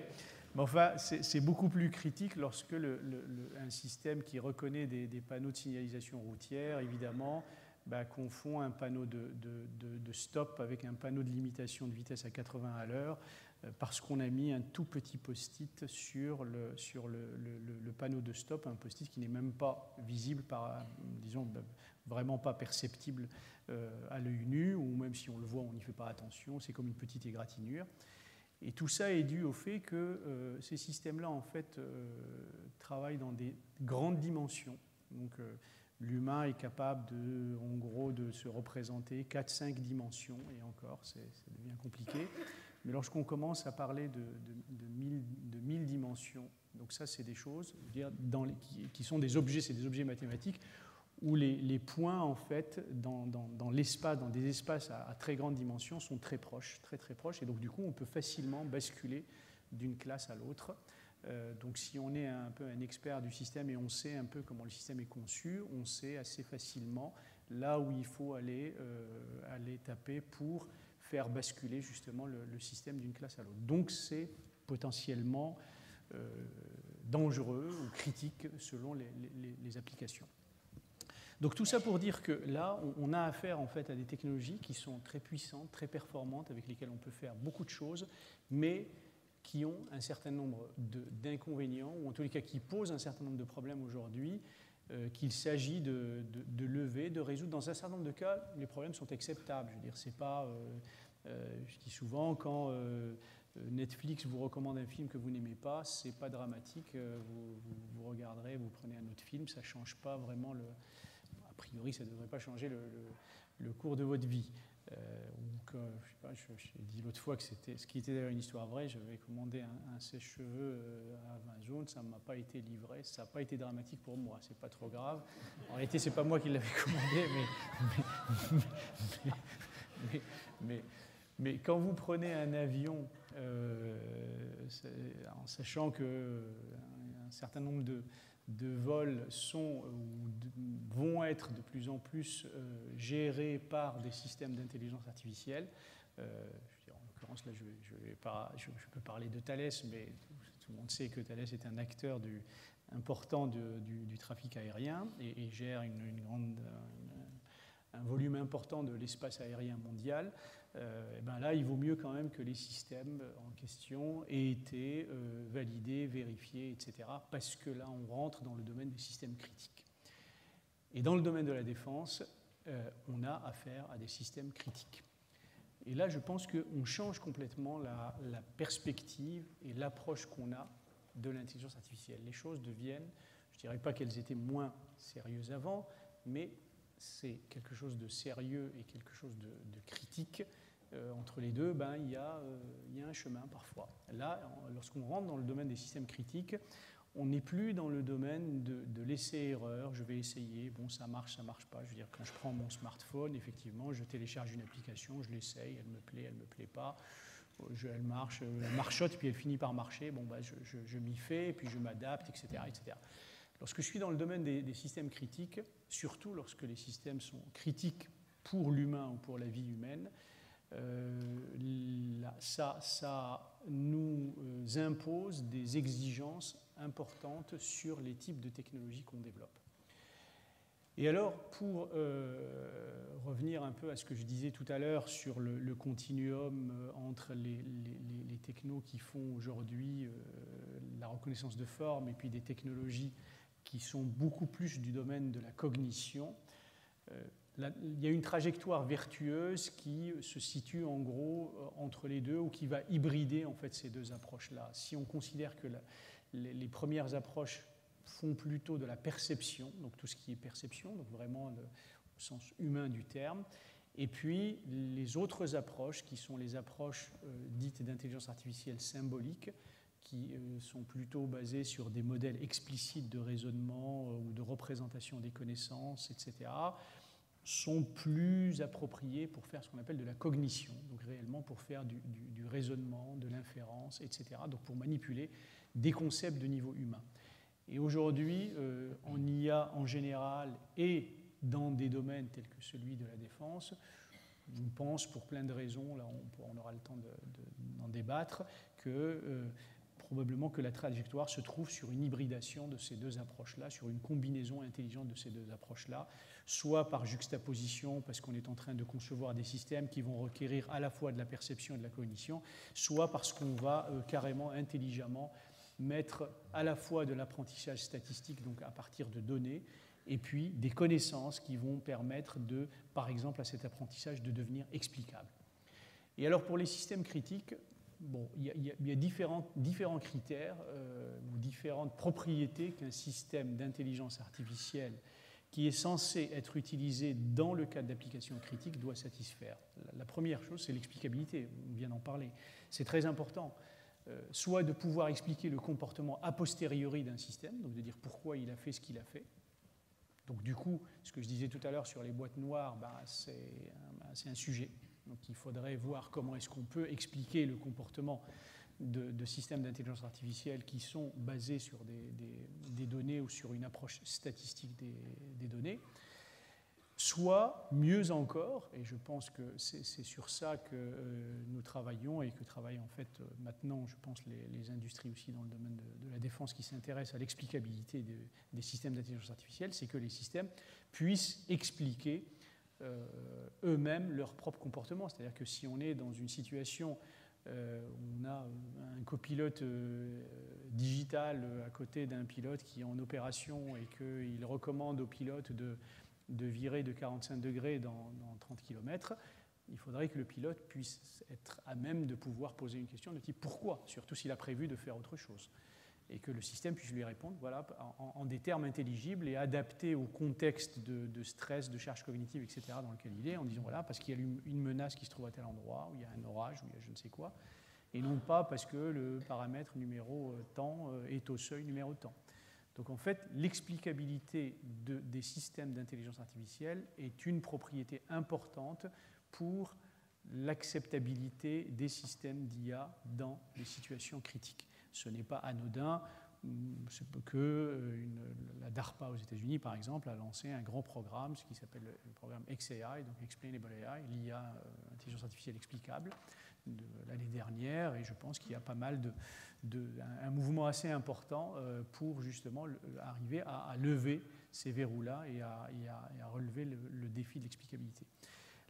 Mais enfin, c'est beaucoup plus critique lorsque un système qui reconnaît des panneaux de signalisation routière, évidemment, confond un panneau de stop avec un panneau de limitation de vitesse à 80 à l'heure, parce qu'on a mis un tout petit post-it sur le panneau de stop, un post-it qui n'est même pas visible, disons, vraiment pas perceptible à l'œil nu, ou même si on le voit, on n'y fait pas attention, c'est comme une petite égratignure. Et tout ça est dû au fait que ces systèmes-là, en fait, travaillent dans des grandes dimensions. Donc, l'humain est capable, en gros, de se représenter 4-5 dimensions, et encore, ça devient compliqué. Mais lorsqu'on commence à parler de 1000 dimensions, donc ça, c'est des choses, je veux dire, qui sont des objets, c'est des objets mathématiques, où les points, en fait, dans l'espace, dans des espaces à très grande dimension, sont très proches, très très proches, et donc du coup, on peut facilement basculer d'une classe à l'autre. Donc si on est un peu un expert du système et on sait un peu comment le système est conçu, on sait assez facilement là où il faut aller taper pour faire basculer justement le système d'une classe à l'autre. Donc c'est potentiellement dangereux ou critique selon les applications. Donc tout ça pour dire que là, on a affaire en fait à des technologies qui sont très puissantes, très performantes, avec lesquelles on peut faire beaucoup de choses, mais qui ont un certain nombre d'inconvénients, ou en tous les cas qui posent un certain nombre de problèmes aujourd'hui, qu'il s'agit de lever, de résoudre. Dans un certain nombre de cas, les problèmes sont acceptables. Je veux dire, c'est pas... je dis souvent, quand Netflix vous recommande un film que vous n'aimez pas, c'est pas dramatique. Vous regarderez, vous prenez un autre film, ça change pas vraiment A priori, ça ne devrait pas changer le cours de votre vie. J'ai dit l'autre fois que c'était, ce qui était d'ailleurs une histoire vraie, j'avais commandé un sèche-cheveux à Amazon, ça ne m'a pas été livré, ça n'a pas été dramatique pour moi, c'est pas trop grave. En réalité, c'est pas moi qui l'avais commandé, mais quand vous prenez un avion en sachant qu'un certain nombre de vols sont ou vont être de plus en plus gérés par des systèmes d'intelligence artificielle. En l'occurrence, là, je peux parler de Thales, mais tout le monde sait que Thales est un acteur important du trafic aérien et gère un volume important de l'espace aérien mondial. Et ben là, il vaut mieux quand même que les systèmes en question aient été validés, vérifiés, etc. Parce que là, on rentre dans le domaine des systèmes critiques. Et dans le domaine de la défense, on a affaire à des systèmes critiques. Et là, je pense qu'on change complètement la perspective et l'approche qu'on a de l'intelligence artificielle. Les choses deviennent, je ne dirais pas qu'elles étaient moins sérieuses avant, mais c'est quelque chose de sérieux et quelque chose de critique. Entre les deux, ben, il y a un chemin parfois. Là, lorsqu'on rentre dans le domaine des systèmes critiques, on n'est plus dans le domaine de l'essai-erreur. Je vais essayer, bon, ça marche pas. Je veux dire, quand je prends mon smartphone, effectivement, je télécharge une application, je l'essaye, elle me plaît pas. Elle marchote, puis elle finit par marcher. Bon, ben, je m'y fais, puis je m'adapte, etc., etc. Lorsque je suis dans le domaine des systèmes critiques, surtout lorsque les systèmes sont critiques pour l'humain ou pour la vie humaine, ça nous impose des exigences importantes sur les types de technologies qu'on développe. Et alors, pour revenir un peu à ce que je disais tout à l'heure sur le continuum entre les technos qui font aujourd'hui la reconnaissance de forme et puis des technologies qui sont beaucoup plus du domaine de la cognition, il y a une trajectoire vertueuse qui se situe en gros entre les deux ou qui va hybrider en fait ces deux approches-là. Si on considère que les premières approches font plutôt de la perception, donc tout ce qui est perception, donc vraiment au sens humain du terme, et puis les autres approches qui sont les approches dites d'intelligence artificielle symbolique, qui sont plutôt basées sur des modèles explicites de raisonnement ou de représentation des connaissances, etc., sont plus appropriés pour faire ce qu'on appelle de la cognition, donc réellement pour faire du raisonnement, de l'inférence, etc., donc pour manipuler des concepts de niveau humain. Et aujourd'hui, en IA en général et dans des domaines tels que celui de la défense, je pense pour plein de raisons, là on aura le temps d'en débattre, que probablement que la trajectoire se trouve sur une hybridation de ces deux approches-là, sur une combinaison intelligente de ces deux approches-là, soit par juxtaposition, parce qu'on est en train de concevoir des systèmes qui vont requérir à la fois de la perception et de la cognition, soit parce qu'on va carrément, intelligemment, mettre à la fois de l'apprentissage statistique, donc à partir de données, et puis des connaissances qui vont permettre, par exemple, à cet apprentissage de devenir explicable. Et alors pour les systèmes critiques, bon, il y a différents critères ou différentes propriétés qu'un système d'intelligence artificielle qui est censé être utilisé dans le cadre d'applications critiques doit satisfaire. La première chose, c'est l'explicabilité, on vient d'en parler. C'est très important. Soit de pouvoir expliquer le comportement a posteriori d'un système, donc de dire pourquoi il a fait ce qu'il a fait. Donc du coup, ce que je disais tout à l'heure sur les boîtes noires, c'est un sujet. Donc il faudrait voir comment est-ce qu'on peut expliquer le comportement de systèmes d'intelligence artificielle qui sont basés sur des données ou sur une approche statistique des données. Soit, mieux encore, et je pense que c'est sur ça que nous travaillons et que travaillent en fait maintenant, je pense, les industries aussi dans le domaine de la défense qui s'intéressent à l'explicabilité des systèmes d'intelligence artificielle, c'est que les systèmes puissent expliquer eux-mêmes leur propre comportement. C'est-à-dire que si on est dans une situation où on a un copilote digital à côté d'un pilote qui est en opération et qu'il recommande au pilote de virer de 45 degrés dans 30 km, il faudrait que le pilote puisse être à même de pouvoir poser une question de type « pourquoi ?», surtout s'il a prévu de faire autre chose. Et que le système puisse lui répondre voilà, en des termes intelligibles et adaptés au contexte de stress, de charge cognitive, etc. dans lequel il est, en disant voilà, parce qu'il y a une menace qui se trouve à tel endroit, où il y a un orage, où il y a je ne sais quoi, et non pas parce que le paramètre numéro temps est au seuil numéro temps. Donc en fait, l'explicabilité des systèmes d'intelligence artificielle est une propriété importante pour l'acceptabilité des systèmes d'IA dans les situations critiques. Ce n'est pas anodin. La DARPA aux États-Unis, par exemple, a lancé un grand programme, ce qui s'appelle le programme XAI, donc Explainable AI, l'IA, intelligence artificielle explicable, l'année dernière, et je pense qu'il y a pas mal un mouvement assez important pour justement arriver à lever ces verrous-là et à relever le défi de l'explicabilité.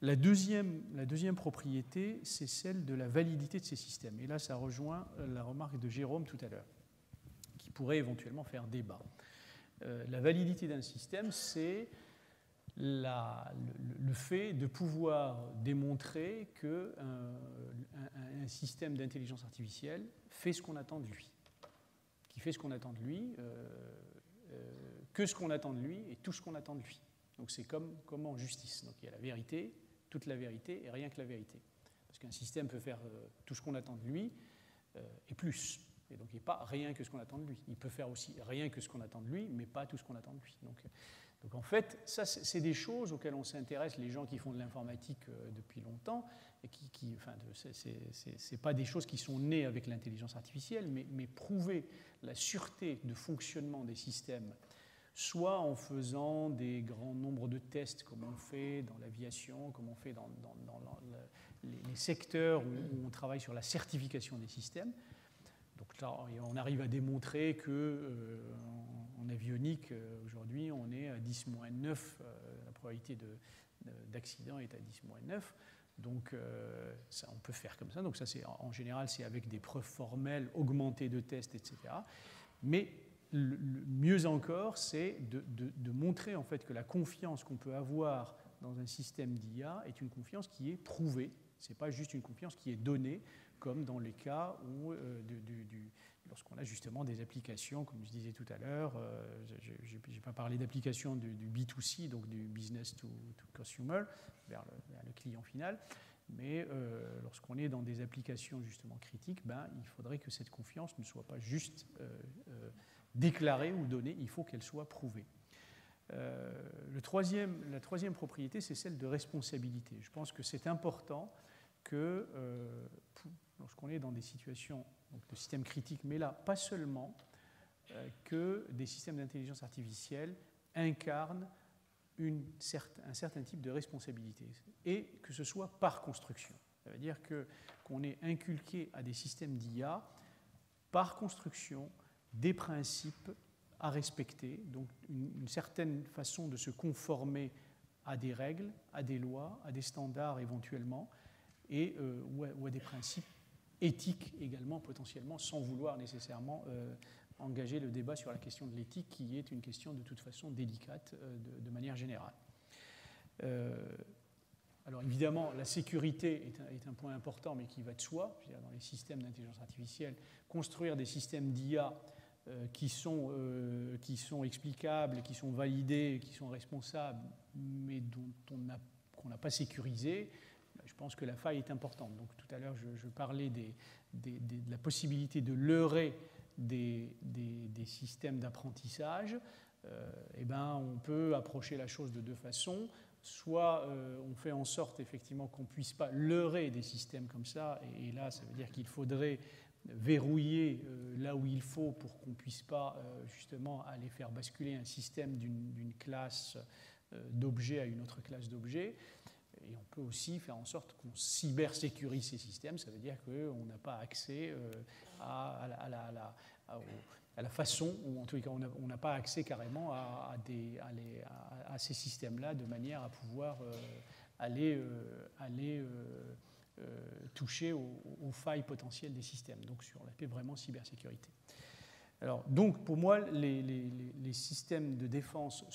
La deuxième propriété, c'est celle de la validité de ces systèmes. Et là, ça rejoint la remarque de Jérôme tout à l'heure, qui pourrait éventuellement faire débat. La validité d'un système, c'est le fait de pouvoir démontrer qu'un système d'intelligence artificielle fait ce qu'on attend de lui, qui fait ce qu'on attend de lui, que ce qu'on attend de lui et tout ce qu'on attend de lui. Donc c'est comme en justice. Donc il y a la vérité, toute la vérité et rien que la vérité. Parce qu'un système peut faire tout ce qu'on attend de lui et plus. Et donc il n'est pas rien que ce qu'on attend de lui. Il peut faire aussi rien que ce qu'on attend de lui, mais pas tout ce qu'on attend de lui. Donc en fait, ça c'est des choses auxquelles on s'intéresse, les gens qui font de l'informatique depuis longtemps, et c'est pas des choses qui sont nées avec l'intelligence artificielle, mais prouver la sûreté de fonctionnement des systèmes, soit en faisant des grands nombres de tests, comme on fait dans l'aviation, comme on fait dans les secteurs où on travaille sur la certification des systèmes. Donc là, on arrive à démontrer qu'en avionique, aujourd'hui, on est à 10-9, la probabilité d'accident est à 10-9. Donc ça, on peut faire comme ça. Donc ça, en général, c'est avec des preuves formelles augmentées de tests, etc. Mais mieux encore, c'est de montrer en fait que la confiance qu'on peut avoir dans un système d'IA est une confiance qui est prouvée. Ce n'est pas juste une confiance qui est donnée, comme dans les cas où, lorsqu'on a justement des applications, comme je disais tout à l'heure, je n'ai pas parlé d'applications du B2C, donc du business to consumer, vers le client final, mais lorsqu'on est dans des applications justement critiques, il faudrait que cette confiance ne soit pas juste déclarée ou donnée, il faut qu'elle soit prouvée. La troisième propriété, c'est celle de responsabilité. Je pense que c'est important que lorsqu'on est dans des situations de systèmes critiques, mais là, pas seulement, que des systèmes d'intelligence artificielle incarnent un certain type de responsabilité, et que ce soit par construction. Ça veut dire qu'on est inculqué à des systèmes d'IA par construction des principes à respecter, donc une certaine façon de se conformer à des règles, à des lois, à des standards éventuellement, ou à des principes éthiques également potentiellement, sans vouloir nécessairement engager le débat sur la question de l'éthique, qui est une question de toute façon délicate de manière générale. Alors évidemment, la sécurité est un point important, mais qui va de soi. Je veux dire, dans les systèmes d'intelligence artificielle, construire des systèmes d'IA qui sont explicables, qui sont validés, qui sont responsables, mais qu'on n'a pas sécurisé, je pense que la faille est importante. Donc tout à l'heure, je parlais de la possibilité de leurrer des systèmes d'apprentissage. On peut approcher la chose de deux façons. Soit on fait en sorte effectivement qu'on ne puisse pas leurrer des systèmes comme ça, et là ça veut dire qu'il faudrait verrouiller là où il faut pour qu'on ne puisse pas justement aller faire basculer un système d'une classe d'objets à une autre classe d'objets. Et on peut aussi faire en sorte qu'on cybersécurise ces systèmes, ça veut dire qu'on n'a pas accès à la façon, ou en tout cas on n'a pas accès carrément à ces systèmes-là de manière à pouvoir aller toucher aux failles potentielles des systèmes, donc sur l'aspect vraiment cybersécurité. Alors, donc pour moi, les systèmes de défense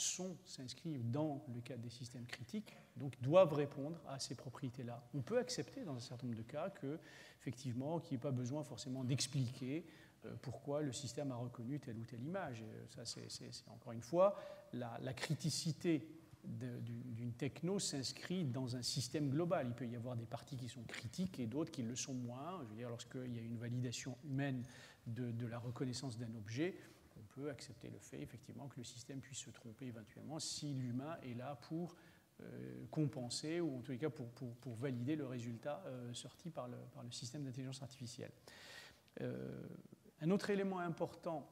s'inscrivent dans le cadre des systèmes critiques, donc doivent répondre à ces propriétés-là. On peut accepter dans un certain nombre de cas qu'effectivement, qu'il n'y ait pas besoin forcément d'expliquer pourquoi le système a reconnu telle ou telle image. Et ça, c'est encore une fois, la criticité d'une techno s'inscrit dans un système global. Il peut y avoir des parties qui sont critiques et d'autres qui le sont moins. Je veux dire, lorsqu'il y a une validation humaine de la reconnaissance d'un objet, on peut accepter le fait effectivement que le système puisse se tromper éventuellement si l'humain est là pour compenser, ou en tous les cas pour valider le résultat sorti par le système d'intelligence artificielle. Un autre élément important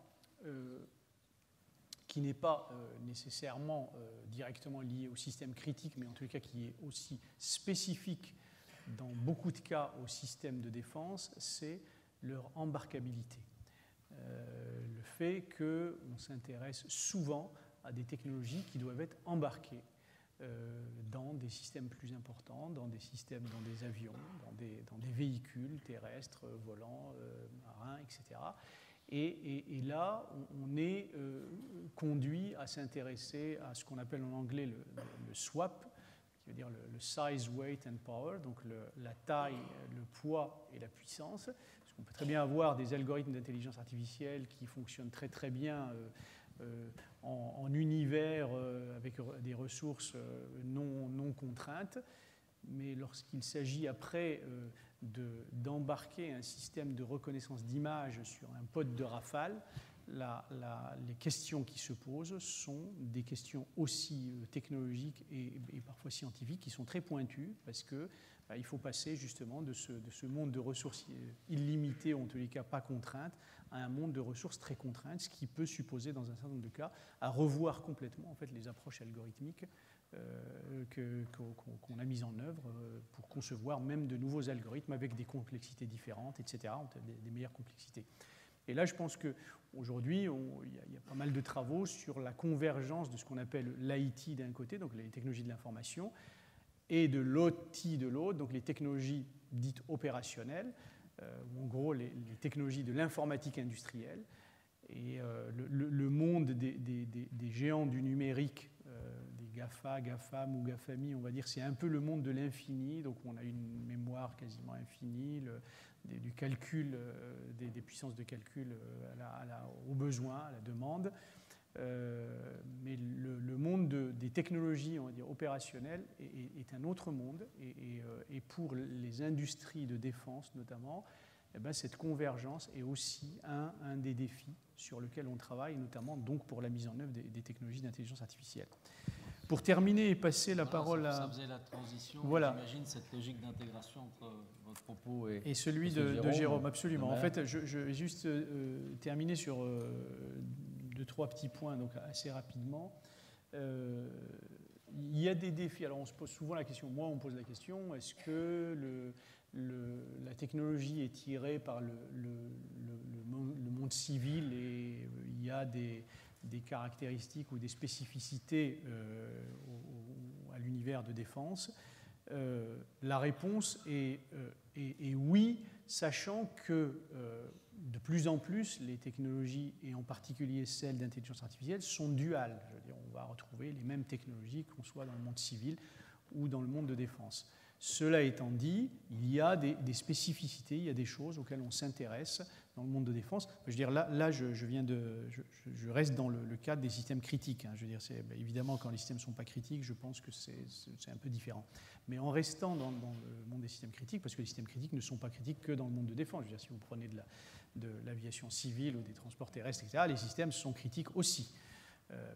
qui n'est pas nécessairement directement lié au système critique, mais en tous les cas qui est aussi spécifique dans beaucoup de cas au système de défense, c'est leur embarquabilité. Le fait qu'on s'intéresse souvent à des technologies qui doivent être embarquées dans des systèmes plus importants, dans des systèmes, dans des avions, dans des véhicules terrestres, volants, marins, etc. Et là, on est conduit à s'intéresser à ce qu'on appelle en anglais le SWAP, qui veut dire le size, weight and power, donc la taille, le poids et la puissance. Parce qu'on peut très bien avoir des algorithmes d'intelligence artificielle qui fonctionnent très très bien en univers avec des ressources non contraintes, mais lorsqu'il s'agit après d'embarquer un système de reconnaissance d'image sur un pod de Rafale, les questions qui se posent sont des questions aussi technologiques et parfois scientifiques qui sont très pointues, parce que il faut passer justement de ce monde de ressources illimitées, en tous les cas pas contraintes, à un monde de ressources très contraintes, ce qui peut supposer dans un certain nombre de cas à revoir complètement en fait, les approches algorithmiques qu'on a mises en œuvre pour concevoir même de nouveaux algorithmes avec des complexités différentes, etc., des meilleures complexités. Et là, je pense qu'aujourd'hui, il y a pas mal de travaux sur la convergence de ce qu'on appelle l'IT d'un côté, donc les technologies de l'information, et de l'OT de l'autre, donc les technologies dites opérationnelles, ou en gros les technologies de l'informatique industrielle. Et le monde des géants du numérique, des GAFA, GAFAM ou GAFAMI, on va dire, c'est un peu le monde de l'infini. Donc on a une mémoire quasiment infinie, du calcul, des puissances de calcul au besoin, à la demande. Mais le monde des technologies, on va dire, opérationnelles est un autre monde. Et pour les industries de défense notamment, eh bien, cette convergence est aussi un des défis sur lesquels on travaille, notamment donc pour la mise en œuvre des technologies d'intelligence artificielle. Pour terminer et passer la parole à... Ça faisait la transition, voilà. J'imagine, cette logique d'intégration entre votre propos et celui de Jérôme, absolument. En fait, je vais juste terminer sur 2-3 petits points, donc assez rapidement. Il y a des défis. Alors, on se pose souvent la question, moi, on me pose la question, est-ce que la technologie est tirée par le monde civil et il y a des caractéristiques ou des spécificités à l'univers de défense? La réponse est oui, sachant que de plus en plus, les technologies, et en particulier celles d'intelligence artificielle, sont duales. Je veux dire, on va retrouver les mêmes technologies qu'on soit dans le monde civil ou dans le monde de défense. Cela étant dit, il y a des spécificités, il y a des choses auxquelles on s'intéresse dans le monde de défense. Je veux dire, là je reste dans le cadre des systèmes critiques. Je veux dire, évidemment, quand les systèmes ne sont pas critiques, je pense que c'est un peu différent. Mais en restant dans le monde des systèmes critiques, parce que les systèmes critiques ne sont pas critiques que dans le monde de défense. Je veux dire, si vous prenez de l'aviation civile ou des transports terrestres, etc., les systèmes sont critiques aussi.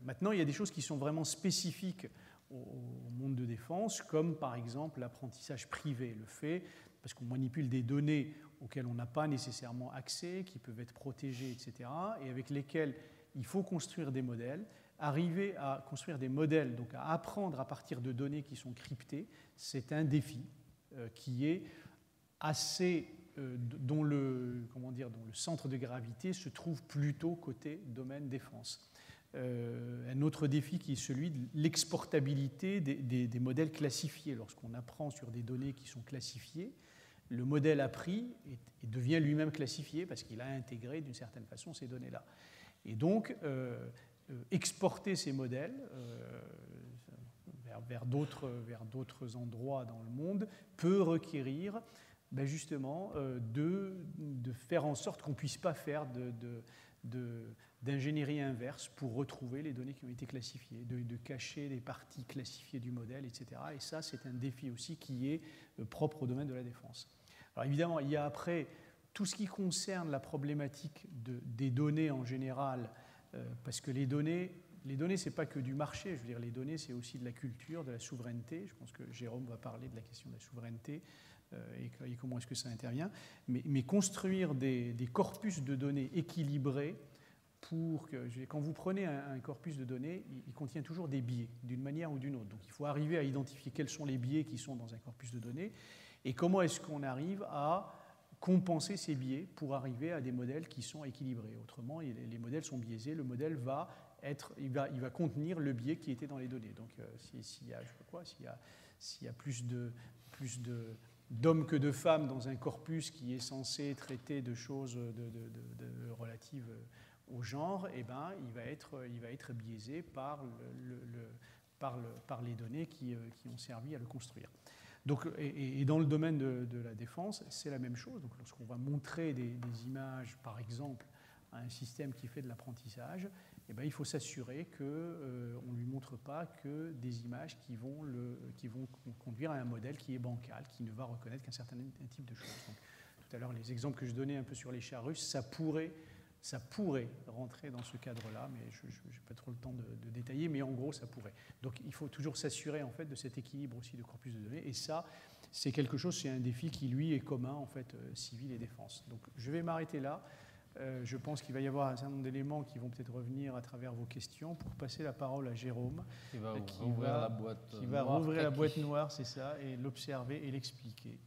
Maintenant, il y a des choses qui sont vraiment spécifiques au monde de défense, comme par exemple l'apprentissage privé, le fait, parce qu'on manipule des données auxquelles on n'a pas nécessairement accès, qui peuvent être protégées, etc., et avec lesquelles il faut construire des modèles. Arriver à construire des modèles, donc à apprendre à partir de données qui sont cryptées, c'est un défi qui est assez... dont le centre de gravité se trouve plutôt côté domaine défense. Un autre défi qui est celui de l'exportabilité des modèles classifiés. Lorsqu'on apprend sur des données qui sont classifiées, le modèle appris devient lui-même classifié parce qu'il a intégré d'une certaine façon ces données-là. Et donc, exporter ces modèles vers d'autres endroits dans le monde peut requérir justement de faire en sorte qu'on ne puisse pas faire d'ingénierie inverse pour retrouver les données qui ont été classifiées, de cacher les parties classifiées du modèle, etc. Et ça, c'est un défi aussi qui est propre au domaine de la défense. Alors évidemment, il y a après tout ce qui concerne la problématique des données en général, parce que les données, les données, ce n'est pas que du marché. Je veux dire, les données, c'est aussi de la culture, de la souveraineté. Je pense que Jérôme va parler de la question de la souveraineté et comment est-ce que ça intervient. Mais construire des corpus de données équilibrés pour que, quand vous prenez un corpus de données, il contient toujours des biais, d'une manière ou d'une autre. Donc il faut arriver à identifier quels sont les biais qui sont dans un corpus de données et comment est-ce qu'on arrive à compenser ces biais pour arriver à des modèles qui sont équilibrés. Autrement, les modèles sont biaisés, le modèle il va contenir le biais qui était dans les données. Donc s'il y a plus d'hommes que de femmes dans un corpus qui est censé traiter de choses relatives au genre, eh ben, il va être biaisé par les données qui ont servi à le construire. Donc, et dans le domaine de la défense, c'est la même chose. Donc, lorsqu'on va montrer des images, par exemple, à un système qui fait de l'apprentissage, eh ben, il faut s'assurer qu'on ne lui montre pas que des images qui vont conduire à un modèle qui est bancal, qui ne va reconnaître qu'un certain type de choses. Donc, tout à l'heure, les exemples que je donnais un peu sur les chats russes, ça pourrait rentrer dans ce cadre-là, mais je n'ai pas trop le temps de détailler, mais en gros, ça pourrait. Donc, il faut toujours s'assurer, en fait, de cet équilibre aussi de corpus de données, et ça, c'est quelque chose, c'est un défi qui, lui, est commun, en fait, civil et défense. Donc, je vais m'arrêter là. Je pense qu'il va y avoir un certain nombre d'éléments qui vont peut-être revenir à travers vos questions pour passer la parole à Jérôme, qui va rouvrir la boîte la boîte noire, c'est ça, et l'observer et l'expliquer.